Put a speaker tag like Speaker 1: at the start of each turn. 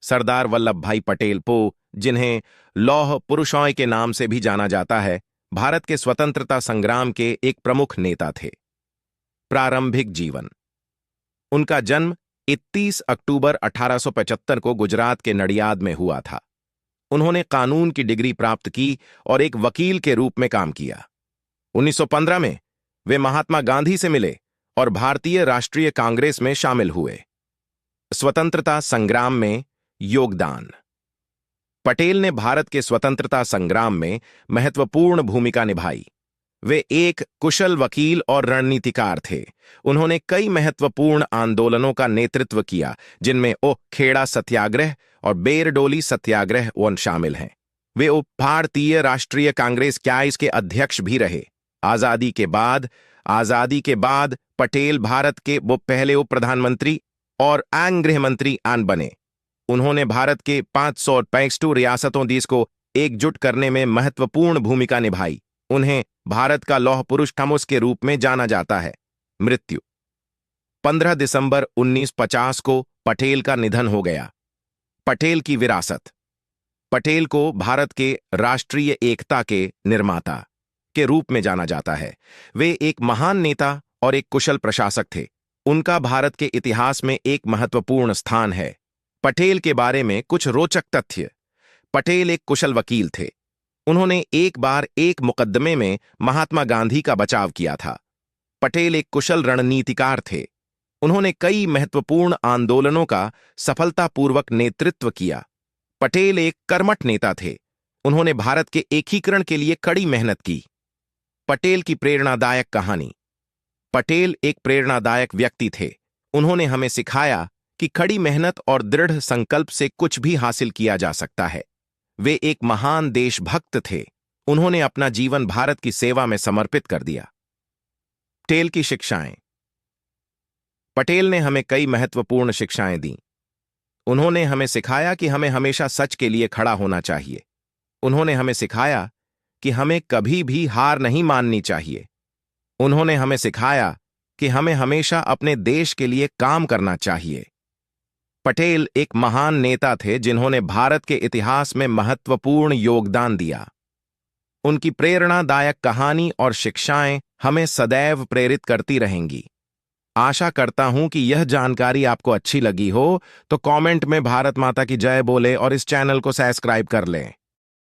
Speaker 1: सरदार वल्लभ भाई पटेल जिन्हें लौह पुरुषों के नाम से भी जाना जाता है, भारत के स्वतंत्रता संग्राम के एक प्रमुख नेता थे। प्रारंभिक जीवन। उनका जन्म 31 अक्टूबर 1875 को गुजरात के नडियाद में हुआ था। उन्होंने कानून की डिग्री प्राप्त की और एक वकील के रूप में काम किया। 1915 में वे महात्मा गांधी से मिले और भारतीय राष्ट्रीय कांग्रेस में शामिल हुए। स्वतंत्रता संग्राम में योगदान। पटेल ने भारत के स्वतंत्रता संग्राम में महत्वपूर्ण भूमिका निभाई। वे एक कुशल वकील और रणनीतिकार थे। उन्होंने कई महत्वपूर्ण आंदोलनों का नेतृत्व किया, जिनमें खेड़ा सत्याग्रह और बेरडोली सत्याग्रह शामिल हैं। वे भारतीय राष्ट्रीय कांग्रेस के अध्यक्ष भी रहे। आजादी के बाद पटेल भारत के पहले उप प्रधानमंत्री और गृह मंत्री बने। उन्होंने भारत के 565 रियासतों देश को एकजुट करने में महत्वपूर्ण भूमिका निभाई। उन्हें भारत का लौह पुरुष के रूप में जाना जाता है। मृत्यु। 15 दिसंबर 1950 को पटेल का निधन हो गया। पटेल की विरासत। पटेल को भारत के राष्ट्रीय एकता के निर्माता के रूप में जाना जाता है। वे एक महान नेता और एक कुशल प्रशासक थे। उनका भारत के इतिहास में एक महत्वपूर्ण स्थान है। पटेल के बारे में कुछ रोचक तथ्य। पटेल एक कुशल वकील थे। उन्होंने एक बार एक मुकदमे में महात्मा गांधी का बचाव किया था। पटेल एक कुशल रणनीतिकार थे। उन्होंने कई महत्वपूर्ण आंदोलनों का सफलतापूर्वक नेतृत्व किया। पटेल एक कर्मठ नेता थे। उन्होंने भारत के एकीकरण के लिए कड़ी मेहनत की। पटेल की प्रेरणादायक कहानी। पटेल एक प्रेरणादायक व्यक्ति थे। उन्होंने हमें सिखाया कि कड़ी मेहनत और दृढ़ संकल्प से कुछ भी हासिल किया जा सकता है। वे एक महान देशभक्त थे। उन्होंने अपना जीवन भारत की सेवा में समर्पित कर दिया। पटेल की शिक्षाएं। पटेल ने हमें कई महत्वपूर्ण शिक्षाएं दी। उन्होंने हमें सिखाया कि हमें हमेशा सच के लिए खड़ा होना चाहिए। उन्होंने हमें सिखाया कि हमें कभी भी हार नहीं माननी चाहिए। उन्होंने हमें सिखाया कि हमें हमेशा अपने देश के लिए काम करना चाहिए। पटेल एक महान नेता थे जिन्होंने भारत के इतिहास में महत्वपूर्ण योगदान दिया। उनकी प्रेरणादायक कहानी और शिक्षाएं हमें सदैव प्रेरित करती रहेंगी। आशा करता हूं कि यह जानकारी आपको अच्छी लगी हो तो कमेंट में भारत माता की जय बोले और इस चैनल को सब्सक्राइब कर लें।